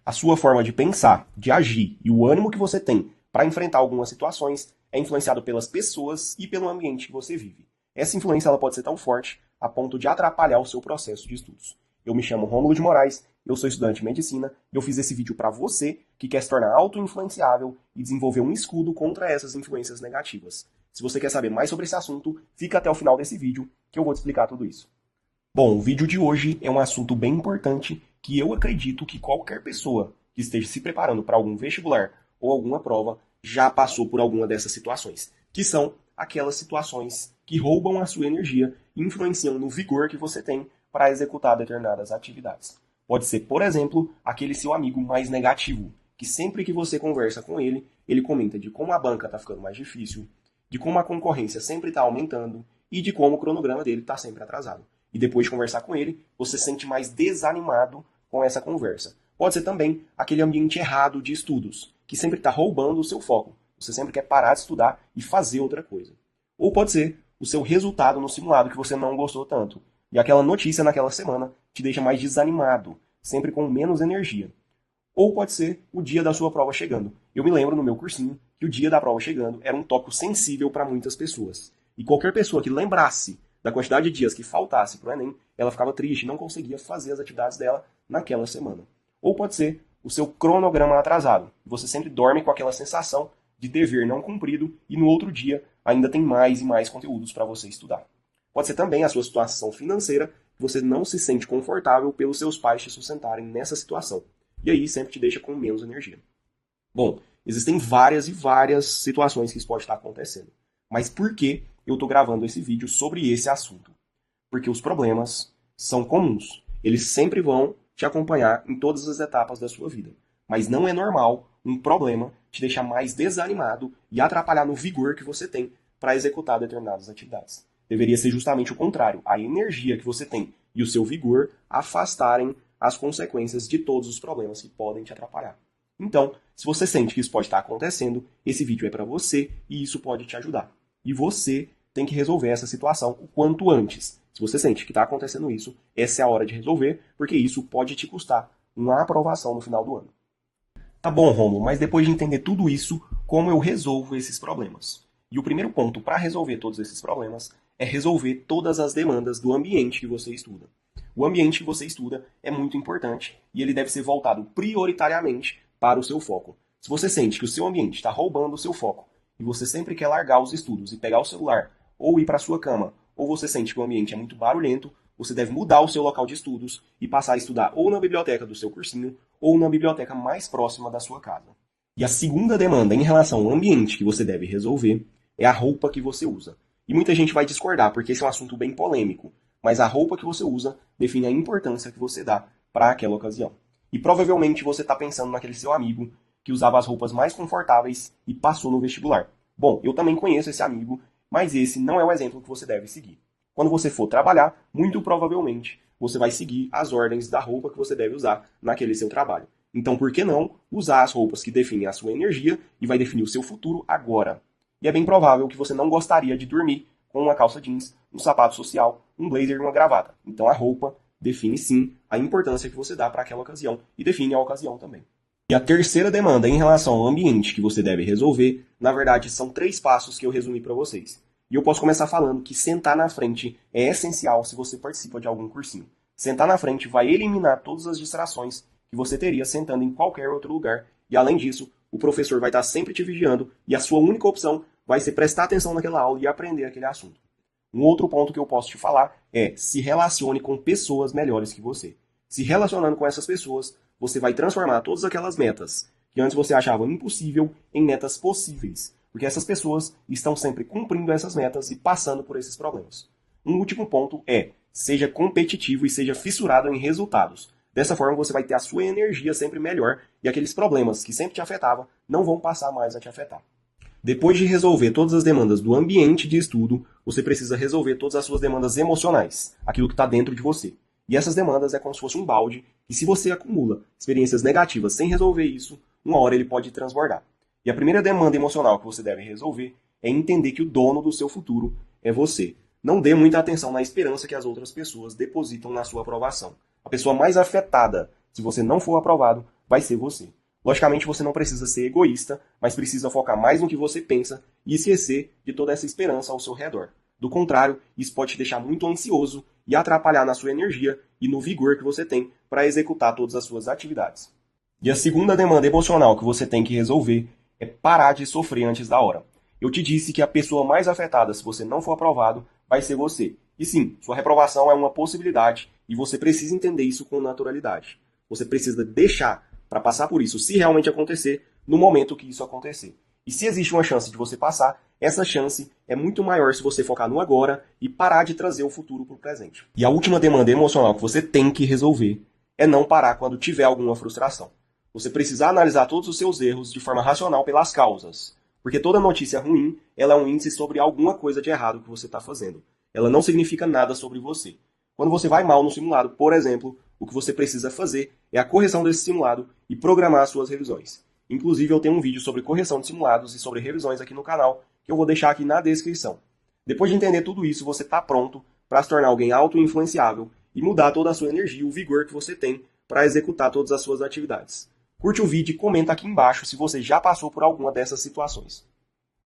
A sua forma de pensar, de agir e o ânimo que você tem para enfrentar algumas situações é influenciado pelas pessoas e pelo ambiente que você vive. Essa influência ela pode ser tão forte a ponto de atrapalhar o seu processo de estudos. Eu me chamo Rômulo de Moraes, eu sou estudante de medicina e eu fiz esse vídeo para você que quer se tornar auto-influenciável e desenvolver um escudo contra essas influências negativas. Se você quer saber mais sobre esse assunto, fica até o final desse vídeo que eu vou te explicar tudo isso. Bom, o vídeo de hoje é um assunto bem importante que eu acredito que qualquer pessoa que esteja se preparando para algum vestibular ou alguma prova já passou por alguma dessas situações, que são aquelas situações que roubam a sua energia e influenciam no vigor que você tem para executar determinadas atividades. Pode ser, por exemplo, aquele seu amigo mais negativo, que sempre que você conversa com ele, ele comenta de como a banca está ficando mais difícil, de como a concorrência sempre está aumentando e de como o cronograma dele está sempre atrasado. E depois de conversar com ele, você se sente mais desanimado com essa conversa. Pode ser também aquele ambiente errado de estudos, que sempre está roubando o seu foco. Você sempre quer parar de estudar e fazer outra coisa. Ou pode ser o seu resultado no simulado que você não gostou tanto. E aquela notícia naquela semana te deixa mais desanimado, sempre com menos energia. Ou pode ser o dia da sua prova chegando. Eu me lembro no meu cursinho que o dia da prova chegando era um tópico sensível para muitas pessoas. E qualquer pessoa que lembrasse da quantidade de dias que faltasse para o Enem, ela ficava triste e não conseguia fazer as atividades dela naquela semana. Ou pode ser o seu cronograma atrasado. Você sempre dorme com aquela sensação de dever não cumprido e no outro dia ainda tem mais e mais conteúdos para você estudar. Pode ser também a sua situação financeira, que você não se sente confortável pelos seus pais te sustentarem nessa situação. E aí sempre te deixa com menos energia. Bom, existem várias e várias situações que isso pode estar acontecendo. Mas por que eu estou gravando esse vídeo sobre esse assunto? Porque os problemas são comuns. Eles sempre vão te acompanhar em todas as etapas da sua vida. Mas não é normal um problema te deixar mais desanimado e atrapalhar no vigor que você tem para executar determinadas atividades. Deveria ser justamente o contrário. A energia que você tem e o seu vigor afastarem as consequências de todos os problemas que podem te atrapalhar. Então, se você sente que isso pode estar acontecendo, esse vídeo é para você e isso pode te ajudar. E você tem que resolver essa situação o quanto antes. Se você sente que está acontecendo isso, essa é a hora de resolver, porque isso pode te custar uma aprovação no final do ano. Tá bom, Rômulo, mas depois de entender tudo isso, como eu resolvo esses problemas? E o primeiro ponto para resolver todos esses problemas é resolver todas as demandas do ambiente que você estuda. O ambiente que você estuda é muito importante e ele deve ser voltado prioritariamente para o seu foco. Se você sente que o seu ambiente está roubando o seu foco e você sempre quer largar os estudos e pegar o celular ou ir para a sua cama, ou você sente que o ambiente é muito barulhento, você deve mudar o seu local de estudos e passar a estudar ou na biblioteca do seu cursinho ou na biblioteca mais próxima da sua casa. E a segunda demanda em relação ao ambiente que você deve resolver é a roupa que você usa. E muita gente vai discordar, porque esse é um assunto bem polêmico, mas a roupa que você usa define a importância que você dá para aquela ocasião. E provavelmente você está pensando naquele seu amigo que usava as roupas mais confortáveis e passou no vestibular. Bom, eu também conheço esse amigo, mas esse não é o exemplo que você deve seguir. Quando você for trabalhar, muito provavelmente você vai seguir as ordens da roupa que você deve usar naquele seu trabalho. Então, por que não usar as roupas que definem a sua energia e vai definir o seu futuro agora? E é bem provável que você não gostaria de dormir com uma calça jeans, um sapato social, um blazer e uma gravata. Então a roupa define sim a importância que você dá para aquela ocasião e define a ocasião também. E a terceira demanda em relação ao ambiente que você deve resolver, na verdade, são 3 passos que eu resumi para vocês. E eu posso começar falando que sentar na frente é essencial se você participa de algum cursinho. Sentar na frente vai eliminar todas as distrações que você teria sentando em qualquer outro lugar. E além disso, o professor vai estar sempre te vigiando e a sua única opção vai ser prestar atenção naquela aula e aprender aquele assunto. Um outro ponto que eu posso te falar é se relacione com pessoas melhores que você. Se relacionando com essas pessoas, você vai transformar todas aquelas metas que antes você achava impossível em metas possíveis. Porque essas pessoas estão sempre cumprindo essas metas e passando por esses problemas. Um último ponto é, seja competitivo e seja fissurado em resultados. Dessa forma você vai ter a sua energia sempre melhor e aqueles problemas que sempre te afetavam não vão passar mais a te afetar. Depois de resolver todas as demandas do ambiente de estudo, você precisa resolver todas as suas demandas emocionais, aquilo que está dentro de você. E essas demandas é como se fosse um balde, e se você acumula experiências negativas sem resolver isso, uma hora ele pode transbordar. E a primeira demanda emocional que você deve resolver é entender que o dono do seu futuro é você. Não dê muita atenção na esperança que as outras pessoas depositam na sua aprovação. A pessoa mais afetada Se você não for aprovado, vai ser você. Logicamente, você não precisa ser egoísta, mas precisa focar mais no que você pensa e esquecer de toda essa esperança ao seu redor. Do contrário, isso pode te deixar muito ansioso e atrapalhar na sua energia e no vigor que você tem para executar todas as suas atividades. E a segunda demanda emocional que você tem que resolver é parar de sofrer antes da hora. Eu te disse que a pessoa mais afetada, se você não for aprovado, vai ser você. E sim, sua reprovação é uma possibilidade e você precisa entender isso com naturalidade. Você precisa deixar para passar por isso, se realmente acontecer, no momento que isso acontecer. E se existe uma chance de você passar, essa chance é muito maior se você focar no agora e parar de trazer o futuro para o presente. E a última demanda emocional que você tem que resolver é não parar quando tiver alguma frustração. Você precisa analisar todos os seus erros de forma racional pelas causas. Porque toda notícia ruim, ela é um índice sobre alguma coisa de errado que você está fazendo. Ela não significa nada sobre você. Quando você vai mal no simulado, por exemplo, o que você precisa fazer é a correção desse simulado e programar as suas revisões. Inclusive, eu tenho um vídeo sobre correção de simulados e sobre revisões aqui no canal, que eu vou deixar aqui na descrição. Depois de entender tudo isso, você está pronto para se tornar alguém auto-influenciável e mudar toda a sua energia e o vigor que você tem para executar todas as suas atividades. Curte o vídeo e comenta aqui embaixo se você já passou por alguma dessas situações.